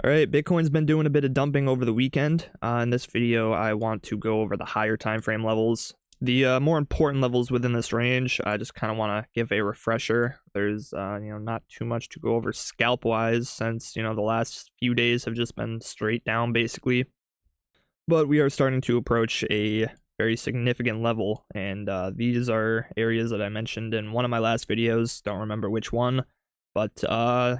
All right, Bitcoin's been doing a bit of dumping over the weekend. In this video, I want to go over the higher time frame levels. The more important levels within this range, I just kind of want to give a refresher. There's not too much to go over scalp wise, since the last few days have just been straight down basically. But we are starting to approach a very significant level, and these are areas that I mentioned in one of my last videos. Don't remember which one. But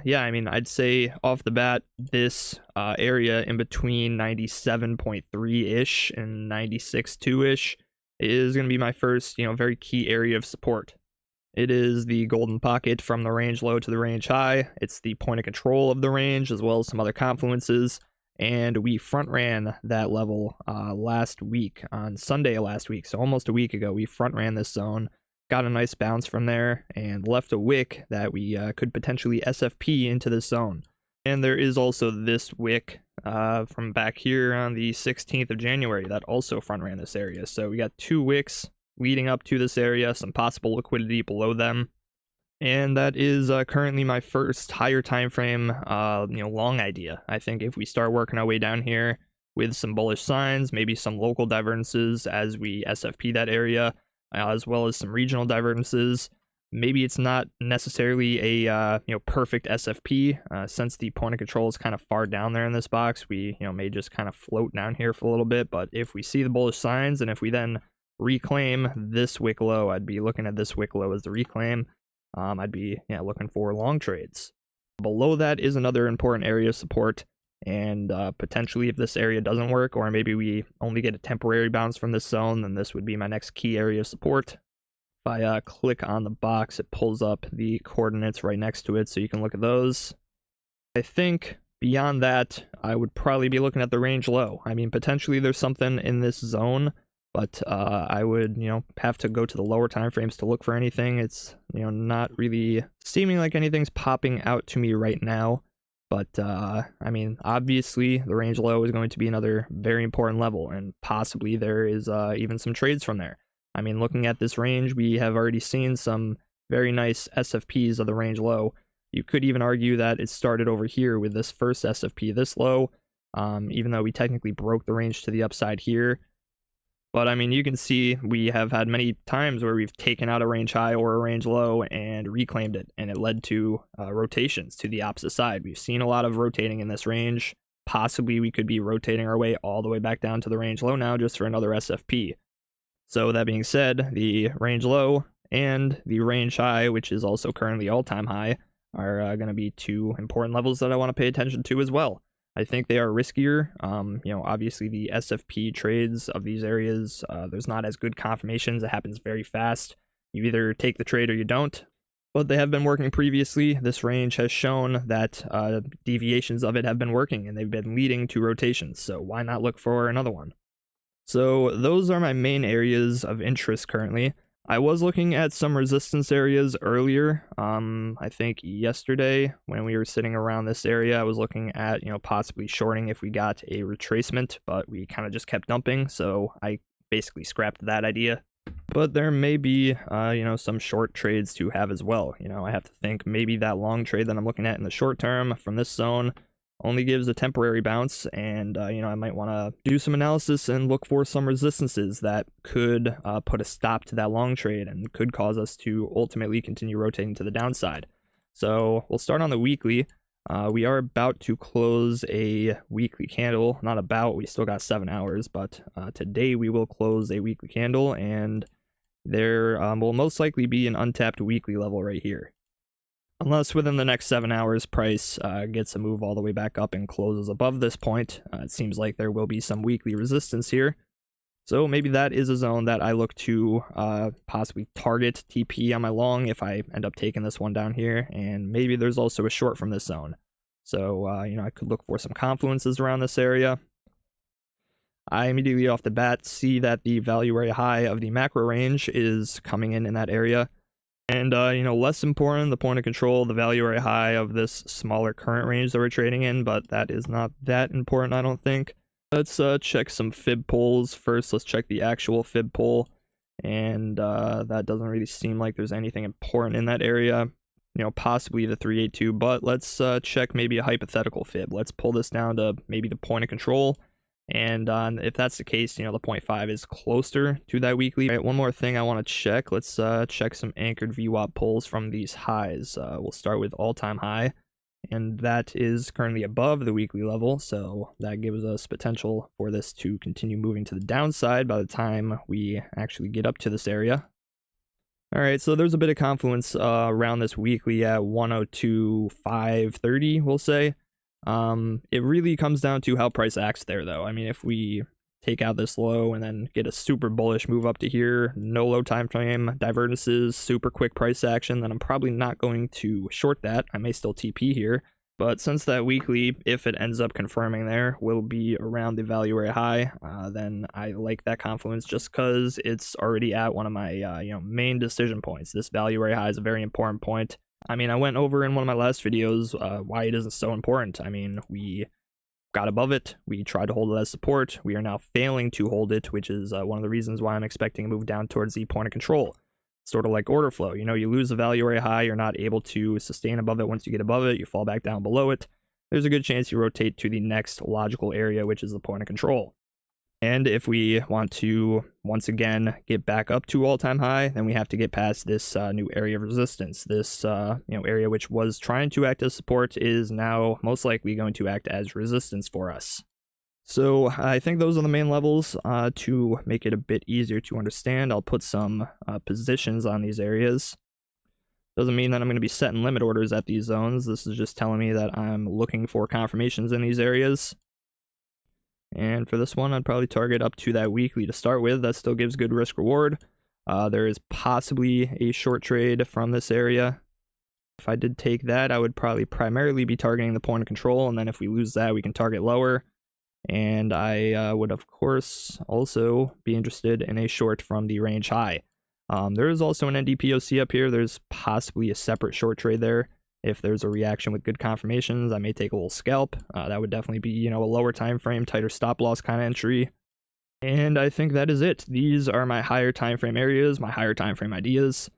yeah, I mean, I'd say off the bat, this area in between 97.3-ish and 96.2-ish is going to be my first, very key area of support. It is the golden pocket from the range low to the range high. It's the point of control of the range, as well as some other confluences. And we front ran that level last week, on Sunday of last week, so almost a week ago. We front ran this zone, got a nice bounce from there, and left a wick that we could potentially SFP into this zone. And there is also this wick from back here on the 16th of January that also front ran this area. So we got two wicks leading up to this area, some possible liquidity below them. And that is currently my first higher time frame long idea. I think if we start working our way down here with some bullish signs, maybe some local divergences as we SFP that area, as well as some regional divergences, maybe it's not necessarily a perfect SFP, since the point of control is kind of far down there in this box. We may just kind of float down here for a little bit. But if we see the bullish signs, and if we then reclaim this wick low, I'd be looking at this wick low as the reclaim. I'd be looking for long trades. Below that is another important area of support, and potentially if this area doesn't work, or maybe we only get a temporary bounce from this zone, then this would be my next key area of support. If I click on the box, it pulls up the coordinates right next to it, so you can look at those. I think beyond that, I would probably be looking at the range low. I mean, potentially there's something in this zone, but I would, have to go to the lower time frames to look for anything. It's, not really seeming like anything's popping out to me right now. But, I mean, obviously the range low is going to be another very important level, and possibly there is even some trades from there. I mean, looking at this range, we have already seen some very nice SFPs of the range low. You could even argue that it started over here with this first SFP this low, even though we technically broke the range to the upside here. But I mean, you can see we have had many times where we've taken out a range high or a range low and reclaimed it, and it led to rotations to the opposite side. We've seen a lot of rotating in this range. Possibly we could be rotating our way all the way back down to the range low now just for another SFP. So that being said, the range low and the range high, which is also currently all-time high, are going to be two important levels that I want to pay attention to as well. I think they are riskier. Obviously the SFP trades of these areas, there's not as good confirmations. It happens very fast. You either take the trade or you don't. But they have been working previously. This range has shown that deviations of it have been working, and they've been leading to rotations. So why not look for another one? So those are my main areas of interest currently. I was looking at some resistance areas earlier. I think yesterday when we were sitting around this area, I was looking at, possibly shorting if we got a retracement, but we kind of just kept dumping. So I basically scrapped that idea. But there may be, some short trades to have as well. I have to think maybe that long trade that I'm looking at in the short term from this zone only gives a temporary bounce, and I might want to do some analysis and look for some resistances that could put a stop to that long trade and could cause us to ultimately continue rotating to the downside. So we'll start on the weekly. We are about to close a weekly candle. Not about, we still got 7 hours, but today we will close a weekly candle, and there will most likely be an untapped weekly level right here. Unless within the next 7 hours, price gets a move all the way back up and closes above this point. It seems like there will be some weekly resistance here. So maybe that is a zone that I look to possibly target TP on my long if I end up taking this one down here. And maybe there's also a short from this zone. So, I could look for some confluences around this area. I immediately off the bat see that the value area high of the macro range is coming in that area. And, less important, the point of control, the value area high of this smaller current range that we're trading in, but that is not that important, I don't think. Let's check some fib pulls first. Let's check the actual fib pull, and that doesn't really seem like there's anything important in that area. possibly the 382, but let's check maybe a hypothetical fib. Let's pull this down to maybe the point of control. And if that's the case, the 0.5 is closer to that weekly. All right, one more thing I want to check. Let's check some anchored VWAP pulls from these highs. We'll start with all-time high, and that is currently above the weekly level, so that gives us potential for this to continue moving to the downside by the time we actually get up to this area. All right, so there's a bit of confluence around this weekly at 102.530, we'll say. It really comes down to how price acts there, though. I mean, if we take out this low and then get a super bullish move up to here, no low time frame divergences, super quick price action, then I'm probably not going to short that. I may still TP here, but since that weekly, if it ends up confirming there, will be around the value area high, then I like that confluence just because it's already at one of my main decision points. This value area high is a very important point. I mean, I went over in one of my last videos why it isn't so important. I mean, we got above it, we tried to hold it as support, we are now failing to hold it, which is one of the reasons why I'm expecting a move down towards the point of control. Sort of like order flow, you lose the value area high, you're not able to sustain above it. Once you get above it, you fall back down below it. There's a good chance you rotate to the next logical area, which is the point of control. And if we want to, once again, get back up to all-time high, then we have to get past this new area of resistance. This, area which was trying to act as support is now most likely going to act as resistance for us. So I think those are the main levels. To make it a bit easier to understand, I'll put some positions on these areas. Doesn't mean that I'm going to be setting limit orders at these zones. This is just telling me that I'm looking for confirmations in these areas. And for this one, I'd probably target up to that weekly to start with. That still gives good risk reward. There is possibly a short trade from this area. If I did take that, I would probably primarily be targeting the point of control, and then if we lose that, we can target lower. And I would, of course, also be interested in a short from the range high. There is also an NDPOC up here. There's possibly a separate short trade there. If there's a reaction with good confirmations, I may take a little scalp. That would definitely be, a lower time frame, tighter stop loss kind of entry. And I think that is it. These are my higher time frame areas, my higher time frame ideas.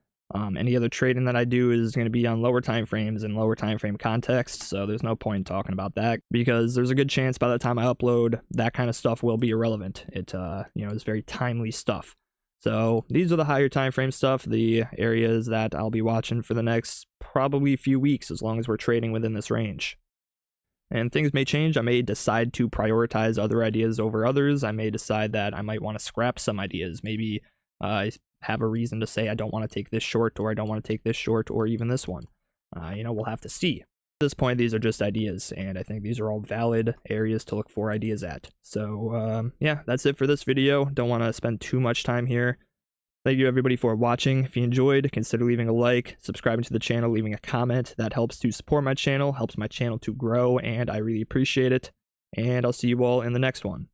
Any other trading that I do is going to be on lower time frames and lower time frame context, so there's no point in talking about that because there's a good chance by the time I upload, that kind of stuff will be irrelevant. It is very timely stuff. So these are the higher time frame stuff, the areas that I'll be watching for the next probably few weeks as long as we're trading within this range. And things may change. I may decide to prioritize other ideas over others. I may decide that I might want to scrap some ideas. Maybe I have a reason to say I don't want to take this short, or I don't want to take this short, or even this one. We'll have to see. At this point, these are just ideas, and I think these are all valid areas to look for ideas at. So, yeah, that's it for this video. Don't want to spend too much time here. Thank you, everybody, for watching. If you enjoyed, consider leaving a like, subscribing to the channel, leaving a comment. That helps to support my channel, helps my channel to grow, and I really appreciate it. And I'll see you all in the next one.